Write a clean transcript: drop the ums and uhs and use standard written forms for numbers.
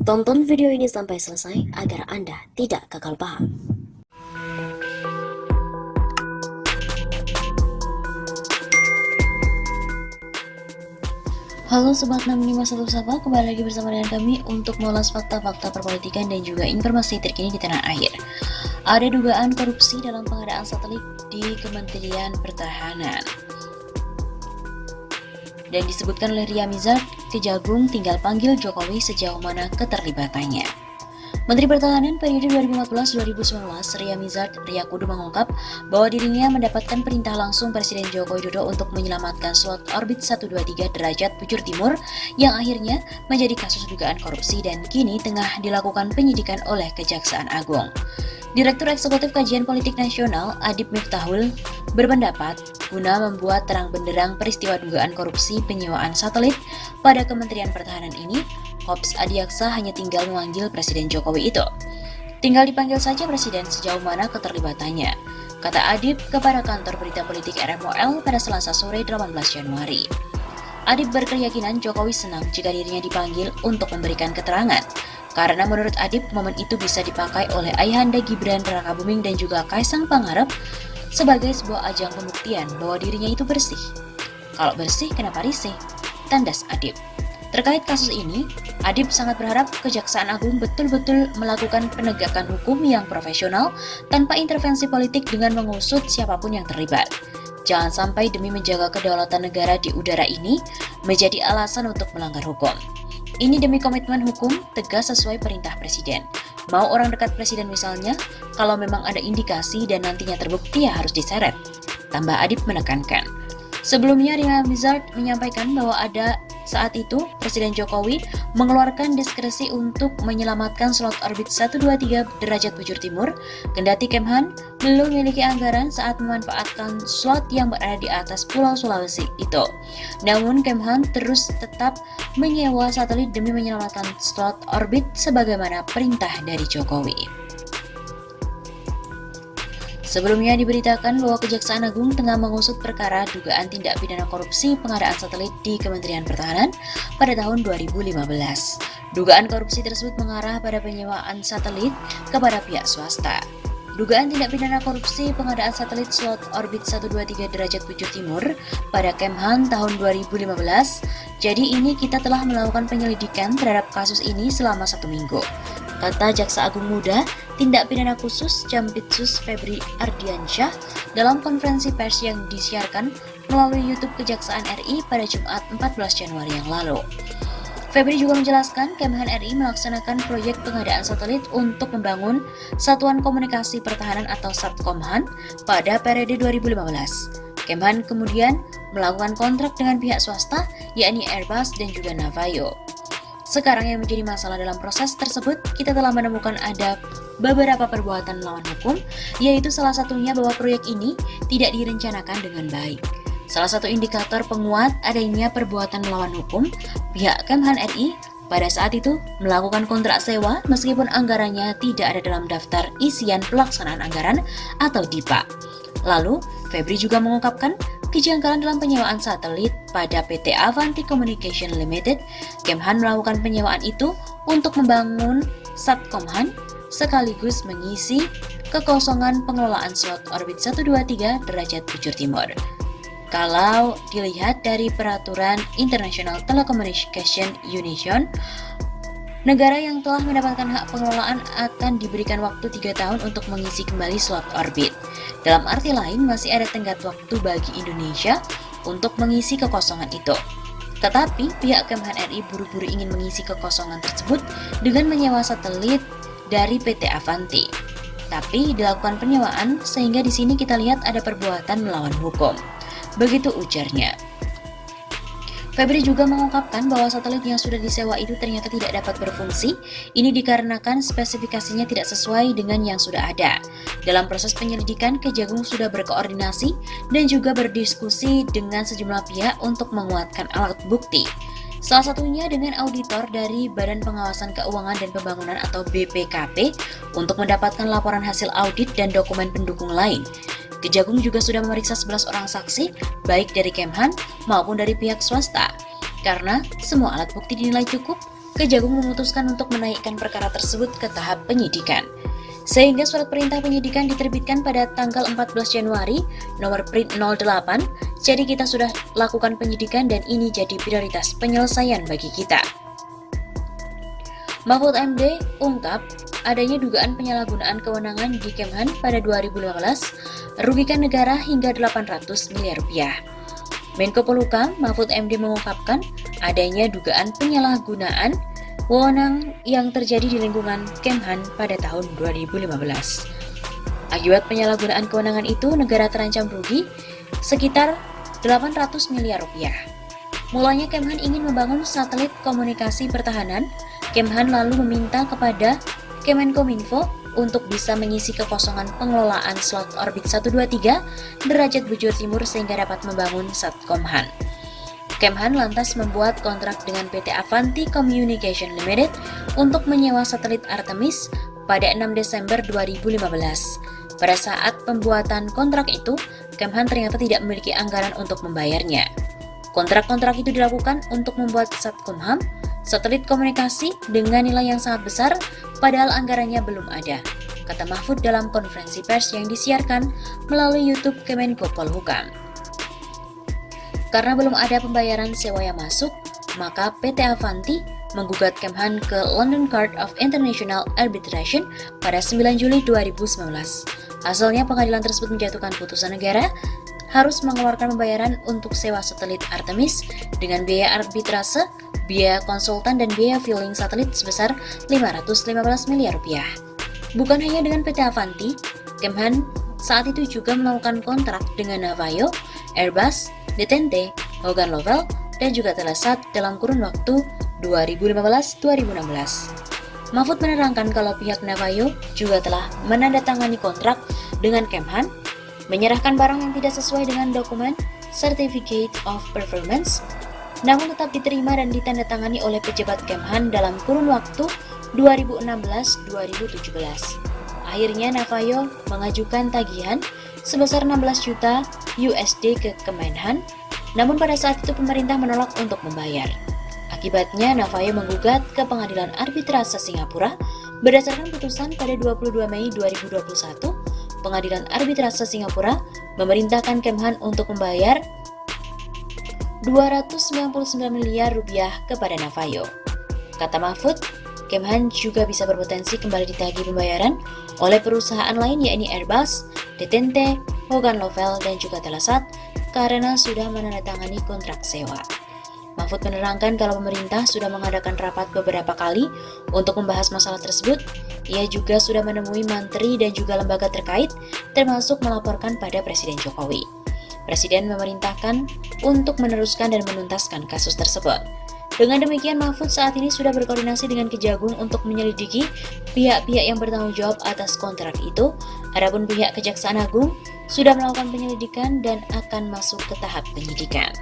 Tonton video ini sampai selesai agar Anda tidak gagal paham. Halo Sobat 651 Sapa, kembali lagi bersama dengan kami untuk mengulas fakta-fakta perpolitikan dan juga informasi terkini di tanah air. Ada dugaan korupsi dalam pengadaan satelit di Kementerian Pertahanan. Dan disebutkan oleh Ria Mizard, Kejagung tinggal panggil Jokowi sejauh mana keterlibatannya. Menteri Pertahanan periode 2014-2019, Ria Mizard Riyakudu mengungkap bahwa dirinya mendapatkan perintah langsung Presiden Joko Widodo untuk menyelamatkan slot orbit 123 derajat bujur timur yang akhirnya menjadi kasus dugaan korupsi dan kini tengah dilakukan penyidikan oleh Kejaksaan Agung. Direktur Eksekutif Kajian Politik Nasional, Adib Miftahul, berpendapat guna membuat terang benderang peristiwa dugaan korupsi penyewaan satelit pada Kementerian Pertahanan ini, Hops Adiaksa hanya tinggal memanggil Presiden Jokowi itu. Tinggal dipanggil saja Presiden sejauh mana keterlibatannya, kata Adib kepada kantor berita politik RMOL pada Selasa sore 18 Januari. Adib berkeyakinan Jokowi senang jika dirinya dipanggil untuk memberikan keterangan, karena menurut Adib momen itu bisa dipakai oleh ayahanda Gibran Rakabuming dan juga Kaisang Pangarep sebagai sebuah ajang pembuktian bahwa dirinya itu bersih. Kalau bersih, kenapa risih? Tandas Adib. Terkait kasus ini, Adib sangat berharap Kejaksaan Agung betul-betul melakukan penegakan hukum yang profesional tanpa intervensi politik dengan mengusut siapapun yang terlibat. Jangan sampai demi menjaga kedaulatan negara di udara ini menjadi alasan untuk melanggar hukum. Ini demi komitmen hukum tegas sesuai perintah Presiden. Mau orang dekat Presiden misalnya, kalau memang ada indikasi dan nantinya terbukti ya harus diseret. Tambah Adib menekankan. Sebelumnya Ria Mizard menyampaikan bahwa saat itu Presiden Jokowi mengeluarkan diskresi untuk menyelamatkan slot orbit 123 derajat bujur timur, kendati Kemhan belum memiliki anggaran saat memanfaatkan slot yang berada di atas Pulau Sulawesi itu. Namun Kemhan terus tetap menyewa satelit demi menyelamatkan slot orbit sebagaimana perintah dari Jokowi. Sebelumnya diberitakan bahwa Kejaksaan Agung tengah mengusut perkara dugaan tindak pidana korupsi pengadaan satelit di Kementerian Pertahanan pada tahun 2015. Dugaan korupsi tersebut mengarah pada penyewaan satelit kepada pihak swasta. Dugaan tindak pidana korupsi pengadaan satelit slot orbit 123 derajat bujur timur pada Kemhan tahun 2015. Jadi ini kita telah melakukan penyelidikan terhadap kasus ini selama 1 minggu. Kata Jaksa Agung Muda Tindak Pidana Khusus Jampitsus Febri Ardiansyah dalam konferensi pers yang disiarkan melalui YouTube Kejaksaan RI pada Jumat 14 Januari yang lalu. Febri juga menjelaskan Kemhan RI melaksanakan proyek pengadaan satelit untuk membangun Satuan Komunikasi Pertahanan atau Satkomhan pada periode 2015. Kemhan kemudian melakukan kontrak dengan pihak swasta yakni Airbus dan juga Navayo. Sekarang yang menjadi masalah dalam proses tersebut, kita telah menemukan ada beberapa perbuatan melawan hukum, yaitu salah satunya bahwa proyek ini tidak direncanakan dengan baik. Salah satu indikator penguat adanya perbuatan melawan hukum, pihak Kemhan RI pada saat itu melakukan kontrak sewa meskipun anggarannya tidak ada dalam daftar isian pelaksanaan anggaran atau DIPA. Lalu, Febri juga mengungkapkan kejanggalan dalam penyewaan satelit pada PT Avanti Communication Limited. Kemhan melakukan penyewaan itu untuk membangun Satkomhan sekaligus mengisi kekosongan pengelolaan slot orbit 123 derajat bujur timur. Kalau dilihat dari peraturan International Telecommunication Union, negara yang telah mendapatkan hak pengelolaan akan diberikan waktu 3 tahun untuk mengisi kembali slot orbit. Dalam arti lain, masih ada tenggat waktu bagi Indonesia untuk mengisi kekosongan itu. Tetapi, pihak Kemhan RI buru-buru ingin mengisi kekosongan tersebut dengan menyewa satelit dari PT Avanti. Tapi, dilakukan penyewaan sehingga di sini kita lihat ada perbuatan melawan hukum. Begitu ujarnya. Febri juga mengungkapkan bahwa satelit yang sudah disewa itu ternyata tidak dapat berfungsi. Ini dikarenakan spesifikasinya tidak sesuai dengan yang sudah ada. Dalam proses penyelidikan, Kejagung sudah berkoordinasi dan juga berdiskusi dengan sejumlah pihak untuk menguatkan alat bukti. Salah satunya dengan auditor dari Badan Pengawasan Keuangan dan Pembangunan atau BPKP untuk mendapatkan laporan hasil audit dan dokumen pendukung lain. Kejagung juga sudah memeriksa 11 orang saksi, baik dari Kemhan maupun dari pihak swasta. Karena semua alat bukti dinilai cukup, Kejagung memutuskan untuk menaikkan perkara tersebut ke tahap penyidikan. Sehingga surat perintah penyidikan diterbitkan pada tanggal 14 Januari nomor print 08. Jadi kita sudah lakukan penyidikan dan ini jadi prioritas penyelesaian bagi kita. Mahfud MD ungkap adanya dugaan penyalahgunaan kewenangan di Kemhan pada 2015 merugikan negara hingga 800 miliar rupiah. Menko Polhukam Mahfud MD mengungkapkan adanya dugaan penyalahgunaan wewenang yang terjadi di lingkungan Kemhan pada tahun 2015. Akibat penyalahgunaan kewenangan itu, negara terancam rugi sekitar 800 miliar rupiah. Mulanya Kemhan ingin membangun satelit komunikasi pertahanan. Kemhan lalu meminta kepada Kemenkominfo untuk bisa mengisi kekosongan pengelolaan slot orbit 123 derajat bujur timur sehingga dapat membangun Satkomhan. Kemhan lantas membuat kontrak dengan PT Avanti Communication Limited untuk menyewa satelit Artemis pada 6 Desember 2015. Pada saat pembuatan kontrak itu, Kemhan ternyata tidak memiliki anggaran untuk membayarnya. Kontrak-kontrak itu dilakukan untuk membuat Satkomhan, satelit komunikasi dengan nilai yang sangat besar, padahal anggarannya belum ada, kata Mahfud dalam konferensi pers yang disiarkan melalui YouTube Kemenko Polhukam. Karena belum ada pembayaran sewa yang masuk, maka PT Avanti menggugat Kemhan ke London Court of International Arbitration pada 9 Juli 2019. Hasilnya pengadilan tersebut menjatuhkan putusan negara harus mengeluarkan pembayaran untuk sewa satelit Artemis dengan biaya arbitrase, biaya konsultan dan biaya fueling satelit sebesar 515 miliar rupiah. Bukan hanya dengan PT Avanti, Kemhan saat itu juga melakukan kontrak dengan Navayo, Airbus, Detente, Hogan Lovells, dan juga Telesat dalam kurun waktu 2015-2016. Mahfud menerangkan kalau pihak Navayo juga telah menandatangani kontrak dengan Kemhan, menyerahkan barang yang tidak sesuai dengan dokumen Certificate of Performance, namun tetap diterima dan ditandatangani oleh pejabat Kemhan dalam kurun waktu 2016-2017. Akhirnya Navayo mengajukan tagihan sebesar 16 juta USD ke Kemenhan, namun pada saat itu pemerintah menolak untuk membayar. Akibatnya Navayo menggugat ke Pengadilan Arbitrase Singapura. Berdasarkan putusan pada 22 Mei 2021, Pengadilan Arbitrase Singapura memerintahkan Kemhan untuk membayar 299 miliar rupiah kepada Navayo. Kata Mahfud, Kemhan juga bisa berpotensi kembali ditagih pembayaran oleh perusahaan lain yakni Airbus, Detente, Hogan Lovells, dan juga Telesat karena sudah menandatangani kontrak sewa. Mahfud menerangkan kalau pemerintah sudah mengadakan rapat beberapa kali untuk membahas masalah tersebut. Ia juga sudah menemui menteri dan juga lembaga terkait, termasuk melaporkan pada Presiden Jokowi. Presiden memerintahkan untuk meneruskan dan menuntaskan kasus tersebut. Dengan demikian, Mahfud saat ini sudah berkoordinasi dengan Kejagung untuk menyelidiki pihak-pihak yang bertanggung jawab atas kontrak itu. Adapun pihak Kejaksaan Agung sudah melakukan penyelidikan dan akan masuk ke tahap penyidikan.